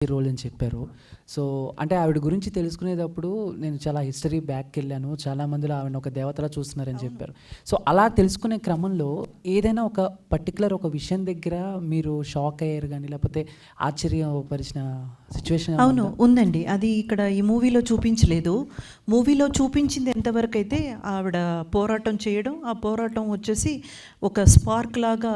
Role అని చెప్పారు. So, అంటే ఆవిడ గురించి తెలుసుకునేటప్పుడు నేను చాలా హిస్టరీ బ్యాక్‌కెళ్ళాను. చాలా మందిలో ఆవిడని ఒక దేవతలా చూస్తున్నారని చెప్పారు. సో, అలా తెలుసుకునే క్రమంలో ఏదైనా ఒక పర్టిక్యులర్ ఒక విషయం దగ్గర మీరు షాక్ అయ్యారు గాని, లేకపోతే ఆశ్చర్యపరిచిన సిట్యుయేషన్ ఏమైనా అవును. ఉందా? ఉందండి. అది ఇక్కడ ఈ మూవీలో చూపించలేదు. మూవీలో చూపించింది ఎంతవరకైతే ఆవిడ పోరాటం చేయడం, ఆ పోరాటం వచ్చేసి ఒక స్పార్క్ లాగా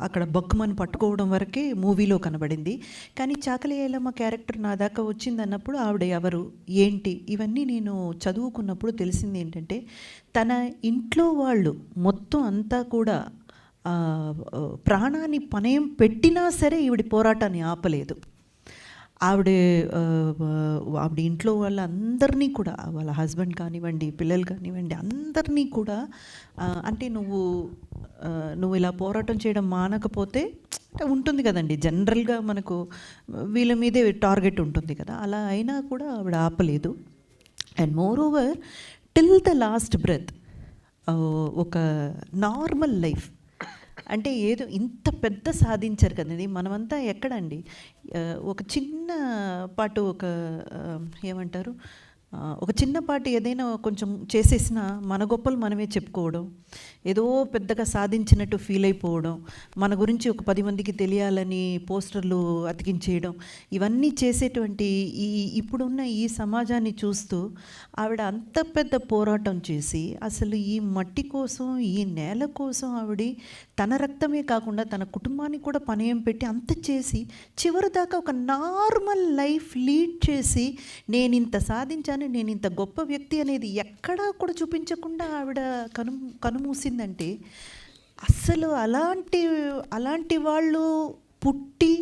అక్కడ బక్కుమని పట్టుకోవడం వరకే మూవీలో కనబడింది. కానీ చాకలి ఐలమ్మ క్యారెక్టర్ నా దాకా వచ్చిందన్నప్పుడు ఆవిడ ఎవరు? ఏంటి? ఇవన్నీ నేను చదువుకున్నప్పుడు తెలిసింది ఏంటంటే, తన ఇంట్లో వాళ్ళు మొత్తం అంతా కూడా ప్రాణాన్ని పణయం పెట్టినా సరే ఈవిడ పోరాటాన్ని ఆపలేదు. ఆవిడ ఆవిడ ఇంట్లో వాళ్ళందరినీ కూడా వాళ్ళ హస్బెండ్ కానివ్వండి, పిల్లలు కానివ్వండి, అందరినీ కూడా అంటే నువ్వు ఇలా పోరాటం చేయడం మానకపోతే అంటే ఉంటుంది కదండి, జనరల్గా మనకు వీళ్ళ మీదే టార్గెట్ ఉంటుంది కదా, అలా అయినా కూడా ఆవిడ ఆపలేదు. And more over till the last breath ఒక నార్మల్ లైఫ్ అంటే ఏదో ఇంత పెద్ద సాధించారు కదండి. మనమంతా ఎక్కడండి ఒక చిన్న పాటు ఏమంటారు ఒక చిన్నపాటి ఏదైనా కొంచెం చేసేసినా మన గొప్పలు మనమే చెప్పుకోవడం, ఏదో పెద్దగా సాధించినట్టు ఫీల్ అయిపోవడం, మన గురించి ఒక 10 మందికి తెలియాలని పోస్టర్లు అతికించేయడం, ఇవన్నీ చేసేటువంటి ఇప్పుడున్న ఈ సమాజాన్ని చూస్తూ ఆవిడ అంత పెద్ద పోరాటం చేసి అసలు ఈ మట్టి కోసం, ఈ నేల కోసం ఆవిడ తన రక్తమే కాకుండా తన కుటుంబాన్ని కూడా పణయం పెట్టి అంత చేసి చివరి దాకా ఒక నార్మల్ లైఫ్ లీడ్ చేసి నేను ఇంత సాధించాను, నేను ఇంత గొప్ప వ్యక్తి అనేది ఎక్కడా కూడా చూపించకుండా ఆవిడ కనుమూసిందంటే అస్సలు అలాంటి వాళ్ళు పుట్టి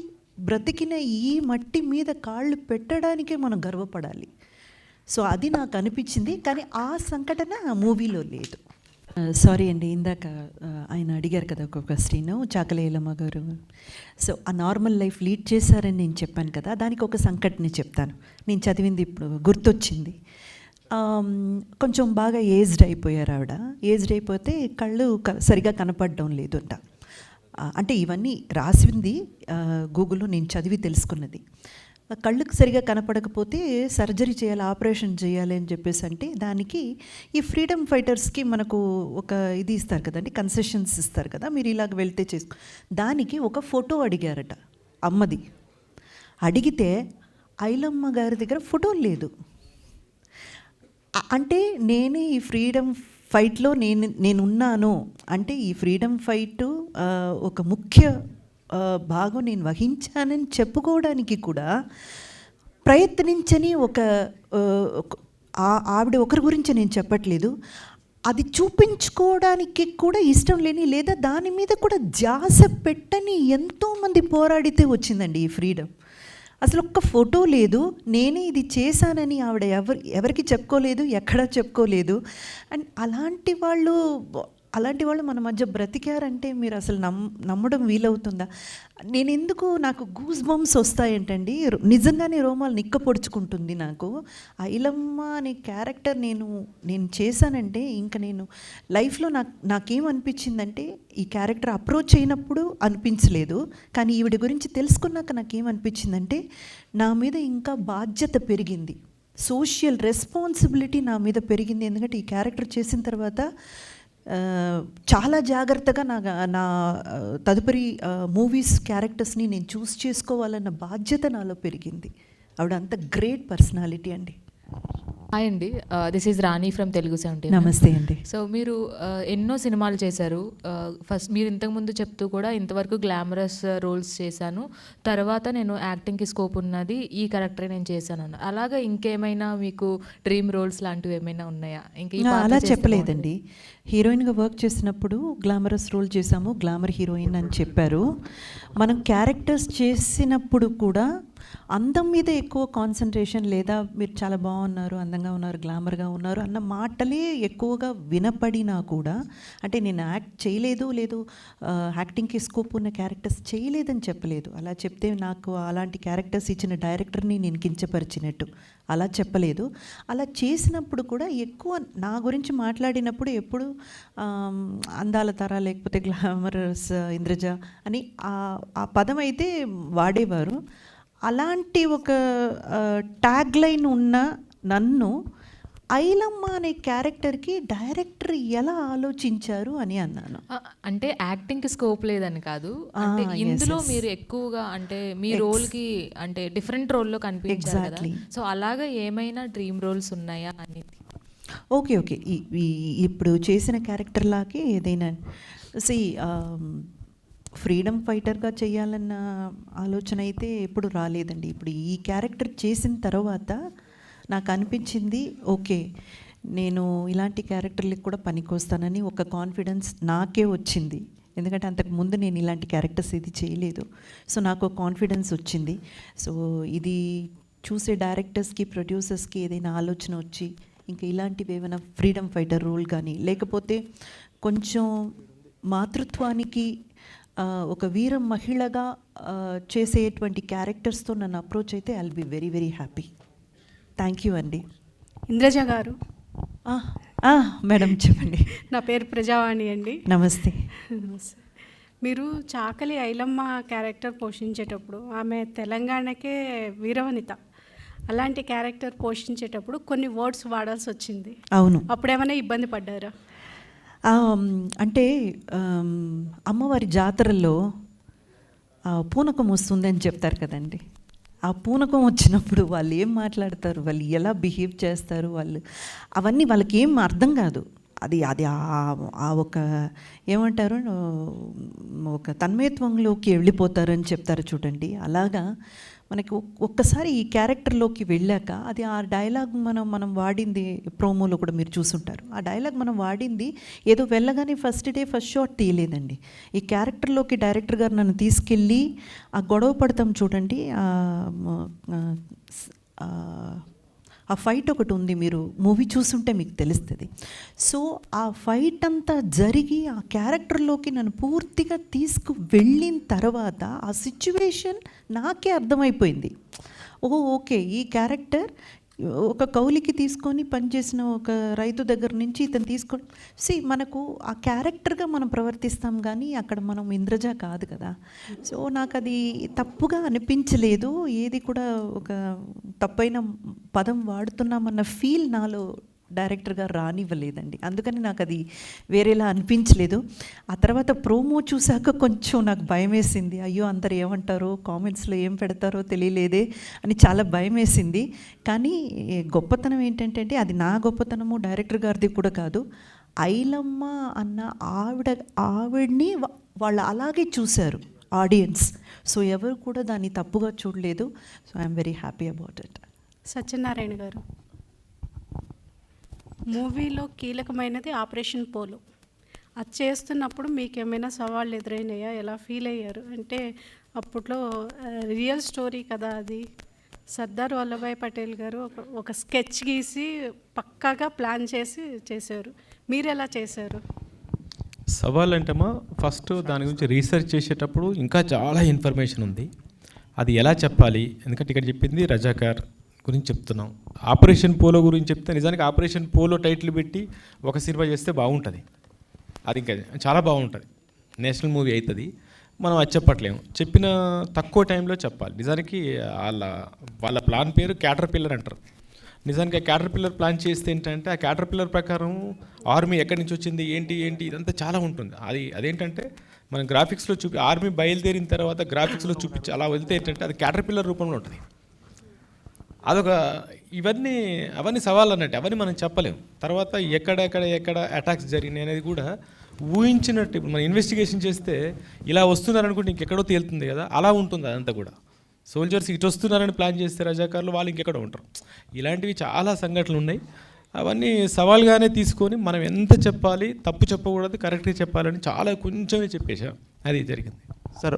బ్రతికిన ఈ మట్టి మీద కాళ్ళు పెట్టడానికే మనం గర్వపడాలి. సో అది నాకు అనిపించింది. కానీ ఆ సంఘటన ఆ మూవీలో లేదు. సారీ అండి, ఇందాక ఆయన అడిగారు కదా ఒక క్వశ్చన్, చాకలి ఐలమ్మ గారు. సో ఆ నార్మల్ లైఫ్ లీడ్ చేశారని నేను చెప్పాను కదా, దానికి ఒక సంఘటన చెప్తాను. నేను చదివింది ఇప్పుడు గుర్తొచ్చింది. కొంచెం బాగా ఏజ్డ్ అయిపోయారు ఆవిడ. ఏజ్డ్ అయిపోతే కళ్ళు సరిగా కనపడడం లేదు అంట. అంటే ఇవన్నీ రాసింది గూగుల్లో నేను చదివి తెలుసుకున్నది. కళ్ళకు సరిగా కనపడకపోతే సర్జరీ చేయాలి, ఆపరేషన్ చేయాలి అని చెప్పేసి అంటే దానికి ఈ ఫ్రీడమ్ ఫైటర్స్కి మనకు ఒక ఇది ఇస్తారు కదండి, కన్సెషన్స్ ఇస్తారు కదా, మీరు ఇలాగ వెళ్తే చేసుకో. దానికి ఒక ఫోటో అడిగారట అమ్మది. అడిగితే ఐలమ్మ గారి దగ్గర ఫోటో లేదు. అంటే నేనే ఈ ఫ్రీడమ్ ఫైట్లో నేనున్నాను అంటే ఈ ఫ్రీడమ్ ఫైట్ ఒక ముఖ్య భాగం నేను వహించానని చెప్పుకోవడానికి కూడా ప్రయత్నించని ఆవిడ ఒకరి గురించి నేను చెప్పట్లేదు, అది చూపించుకోవడానికి కూడా ఇష్టం లేని లేదా దాని మీద కూడా ధ్యాస పెట్టని ఎంతోమంది పోరాడితే వచ్చిందండి ఈ ఫ్రీడమ్. అసలు ఒక్క ఫోటో లేదు, నేనే ఇది చేశానని ఆవిడ ఎవరికి చెప్పుకోలేదు, ఎక్కడా చెప్పుకోలేదు. అండ్ అలాంటి వాళ్ళు మన మధ్య బ్రతికారంటే మీరు అసలు నమ్మడం వీలవుతుందా? నాకు గూస్ బంప్స్ వస్తాయంటండి, నిజంగానే రోమాలు నిక్క పొడుచుకుంటుంది నాకు. ఐలమ్మ అనే క్యారెక్టర్ నేను చేశానంటే ఇంకా నేను లైఫ్లో నాకేమనిపించిందంటే ఈ క్యారెక్టర్ అప్రోచ్ అయినప్పుడు అనిపించలేదు, కానీ ఈవిడ గురించి తెలుసుకున్నాక నాకేమనిపించిందంటే నా మీద ఇంకా బాధ్యత పెరిగింది, సోషల్ రెస్పాన్సిబిలిటీ నా మీద పెరిగింది. ఎందుకంటే ఈ క్యారెక్టర్ చేసిన తర్వాత చాలా జాగ్రత్తగా నా తదుపరి మూవీస్ క్యారెక్టర్స్ని నేను చూస్ చేసుకోవాలన్న బాధ్యత నాలో పెరిగింది. ఆవిడ అంత గ్రేట్ పర్సనాలిటీ అండి. హాయ్ అండి, this is Rani from Telugu 70. నమస్తే అండి. సో మీరు ఎన్నో సినిమాలు చేశారు. ఫస్ట్ మీరు ఇంతకుముందు చెప్తూ కూడా ఇంతవరకు గ్లామరస్ రోల్స్ చేశాను, తర్వాత నేను యాక్టింగ్కి స్కోప్ ఉన్నది ఈ క్యారెక్టరే నేను చేశాను అన్న, అలాగా ఇంకేమైనా మీకు డ్రీమ్ రోల్స్ లాంటివి ఏమైనా ఉన్నాయా? ఇంకా అలా చెప్పలేదండి. హీరోయిన్గా వర్క్ చేసినప్పుడు గ్లామరస్ రోల్ చేశాము, గ్లామర్ హీరోయిన్ అని చెప్పారు. మనం క్యారెక్టర్స్ చేసినప్పుడు కూడా అందం మీద ఎక్కువ కాన్సన్ట్రేషన్, లేదా మీరు చాలా బాగున్నారు, అందంగా ఉన్నారు, గ్లామర్గా ఉన్నారు అన్న మాటలే ఎక్కువగా వినపడినా కూడా, అంటే నేను యాక్ట్ చేయలేదు, యాక్టింగ్కి స్కోప్ ఉన్న క్యారెక్టర్స్ చేయలేదని చెప్పలేదు. అలా చెప్తే నాకు అలాంటి క్యారెక్టర్స్ ఇచ్చిన డైరెక్టర్ని నేను కించపరిచినట్టు అలా చెప్పలేదు. అలా చేసినప్పుడు కూడా ఎక్కువ నా గురించి మాట్లాడినప్పుడు ఎప్పుడు అందాల తర లేకపోతే గ్లామరస్ ఇంద్రజ అని ఆ పదం అయితే వాడేవారు. అలాంటి ఒక ట్యాగ్ లైన్ ఉన్న నన్ను ఐలమ్మ అనే క్యారెక్టర్కి డైరెక్టర్ ఎలా ఆలోచించారు అని అన్నాను. అంటే యాక్టింగ్కి స్కోప్ లేదని కాదు, అంటే ఇందులో మీరు ఎక్కువగా అంటే మీ రోల్కి అంటే డిఫరెంట్ రోల్లో కనిపించారు కదా, సో అలాగా ఏమైనా డ్రీమ్ రోల్స్ ఉన్నాయా అని. ఓకే ఓకే, ఇప్పుడు చేసిన క్యారెక్టర్ లాగే ఏదైనా ఫ్రీడమ్ ఫైటర్గా చేయాలన్న ఆలోచన అయితే ఎప్పుడు రాలేదండి. ఇప్పుడు ఈ క్యారెక్టర్ చేసిన తర్వాత నాకు అనిపించింది ఓకే, నేను ఇలాంటి క్యారెక్టర్లకు కూడా పనికొస్తానని ఒక కాన్ఫిడెన్స్ నాకే వచ్చింది. ఎందుకంటే అంతకుముందు నేను ఇలాంటి క్యారెక్టర్స్ ఇది చేయలేదు. సో నాకు కాన్ఫిడెన్స్ వచ్చింది. సో ఇది చూసే డైరెక్టర్స్కి, ప్రొడ్యూసర్స్కి ఏదైనా ఆలోచన వచ్చి ఇంకా ఇలాంటివి ఏమైనా ఫ్రీడమ్ ఫైటర్ రోల్ కానీ, లేకపోతే కొంచెం మాతృత్వానికి ఒక వీర మహిళగా చేసేటువంటి క్యారెక్టర్స్తో నన్ను అప్రోచ్ అయితే I'll be very very happy. Thank you అండి. ఇంద్రజ గారు. మేడం చెప్పండి. నా పేరు ప్రజావాణి అండి. నమస్తే. మీరు చాకలి ఐలమ్మ క్యారెక్టర్ పోషించేటప్పుడు ఆమె తెలంగాణకే వీరవనిత, అలాంటి క్యారెక్టర్ పోషించేటప్పుడు కొన్ని వర్డ్స్ వాడాల్సి వచ్చింది. అవును. అప్పుడేమైనా ఇబ్బంది పడ్డారా? అంటే అమ్మవారి జాతరలో పూనకం వస్తుందని చెప్తారు కదండి. ఆ పూనకం వచ్చినప్పుడు వాళ్ళు ఏం మాట్లాడతారు, వాళ్ళు ఎలా బిహేవ్ చేస్తారు, వాళ్ళు అవన్నీ వాళ్ళకి ఏం అర్థం కాదు. అది అది ఆ ఒక ఏమంటారు, ఒక తన్మయత్వంలోకి వెళ్ళిపోతారని చెప్తారు చూడండి. అలాగా మనకి ఒక్కసారి ఈ క్యారెక్టర్లోకి వెళ్ళాక అది ఆ డైలాగ్ మనం వాడింది ప్రోమోలో కూడా మీరు చూసుంటారు. ఆ డైలాగ్ మనం వాడింది ఏదో వెళ్ళగానే ఫస్ట్ డే ఫస్ట్ షాట్ తీయలేదండి. ఈ క్యారెక్టర్లోకి డైరెక్టర్ గారు నన్ను తీసుకెళ్ళి ఆ గొడవ పడతాం చూడండి, ఆ ఫైట్ ఒకటి ఉంది, మీరు మూవీ చూసుంటే మీకు తెలుస్తుంది. సో ఆ ఫైట్ అంతా జరిగి ఆ క్యారెక్టర్లోకి నన్ను పూర్తిగా వెళ్ళిన తర్వాత ఆ సిచ్యువేషన్ నాకే అర్థమైపోయింది. ఓకే, ఈ క్యారెక్టర్ ఒక కౌలికి తీసుకొని పనిచేసిన ఒక రైతు దగ్గర నుంచి ఇతను తీసుకొని మనకు ఆ క్యారెక్టర్గా మనం ప్రవర్తిస్తాం, కానీ అక్కడ మనం ఇంద్రజ కాదు కదా. సో నాకు అది తప్పుగా అనిపించలేదు, ఏది కూడా ఒక తప్పైన పదం వాడుతున్నామన్న ఫీల్ నాలో డైరెక్టర్ గారు రానివ్వలేదండి. అందుకని నాకు అది వేరేలా అనిపించలేదు. ఆ తర్వాత ప్రోమో చూశాక కొంచెం నాకు భయం వేసింది. అయ్యో అందరు ఏమంటారో, కామెంట్స్లో ఏం పెడతారో తెలియలేదే అని చాలా భయం వేసింది. కానీ గొప్పతనం ఏంటంటే అది నా గొప్పతనము డైరెక్టర్ గారిది కూడా కాదు. ఐలమ్మ అన్న ఆవిడ్ని వాళ్ళు అలాగే చూశారు ఆడియన్స్. సో ఎవరు కూడా దాన్ని తప్పుగా చూడలేదు. So I'm very happy about it. Satyanarayana గారు, మూవీలో కీలకమైనది ఆపరేషన్ పోలో. అది చేస్తున్నప్పుడు మీకు ఏమైనా సవాళ్ళు ఎదురైనాయా? ఎలా ఫీల్ అయ్యారు? అంటే అప్పట్లో రియల్ స్టోరీ కదా అది. సర్దార్ వల్లభాయ్ పటేల్ గారు ఒక స్కెచ్ గీసి పక్కాగా ప్లాన్ చేసి చేశారు. మీరు ఎలా చేశారు? సవాల్ అంటేమా ఫస్ట్ దాని గురించి రీసెర్చ్ చేసేటప్పుడు ఇంకా చాలా ఇన్ఫర్మేషన్ ఉంది, అది ఎలా చెప్పాలి. ఎందుకంటే ఇక్కడ చెప్పింది రజాకార్ గురించి చెప్తున్నాం, ఆపరేషన్ పోలో గురించి చెప్తే నిజానికి ఆపరేషన్ పోలో టైటిల్ పెట్టి ఒక సినిమా చేస్తే బాగుంటుంది, అది ఇంకా చాలా బాగుంటుంది, నేషనల్ మూవీ అవుతుంది. మనం అది చెప్పట్లేము, చెప్పిన తక్కువ టైంలో చెప్పాలి. నిజానికి వాళ్ళ ప్లాన్ పేరు క్యాటర్ పిల్లర్ అంటారు. నిజానికి ఆ క్యాటర్ పిల్లర్ ప్లాన్ చేస్తే ఏంటంటే ఆ క్యాటర్ పిల్లర్ ప్రకారం ఆర్మీ ఎక్కడి నుంచి వచ్చింది ఏంటి ఇదంతా చాలా ఉంటుంది. అదేంటంటే మనం గ్రాఫిక్స్లో ఆర్మీ బయలుదేరిన తర్వాత గ్రాఫిక్స్లో చూపించి అలా వెళ్తే ఏంటంటే అది క్యాటర్ పిల్లర్ రూపంలో ఉంటుంది. అవన్నీ సవాళ్ళు అన్నట్టు, అవన్నీ మనం చెప్పలేము. తర్వాత ఎక్కడ అటాక్స్ జరిగినాయి అనేది కూడా ఊహించినట్టు ఇప్పుడు మనం ఇన్వెస్టిగేషన్ చేస్తే ఇలా వస్తున్నారు అనుకుంటే ఇంకెక్కడో తేలుతుంది కదా, అలా ఉంటుంది అదంతా కూడా. సోల్జర్స్ ఇటు వస్తున్నారని ప్లాన్ చేస్తే రజాకారులు వాళ్ళు ఇంకెక్కడో ఉంటారు. ఇలాంటివి చాలా సంఘటనలు ఉన్నాయి. అవన్నీ సవాల్గానే తీసుకొని మనం ఎంత చెప్పాలి, తప్పు చెప్పకూడదు, కరెక్ట్గా చెప్పాలని చాలా కొంచెమే చెప్పేశాం, అది జరిగింది.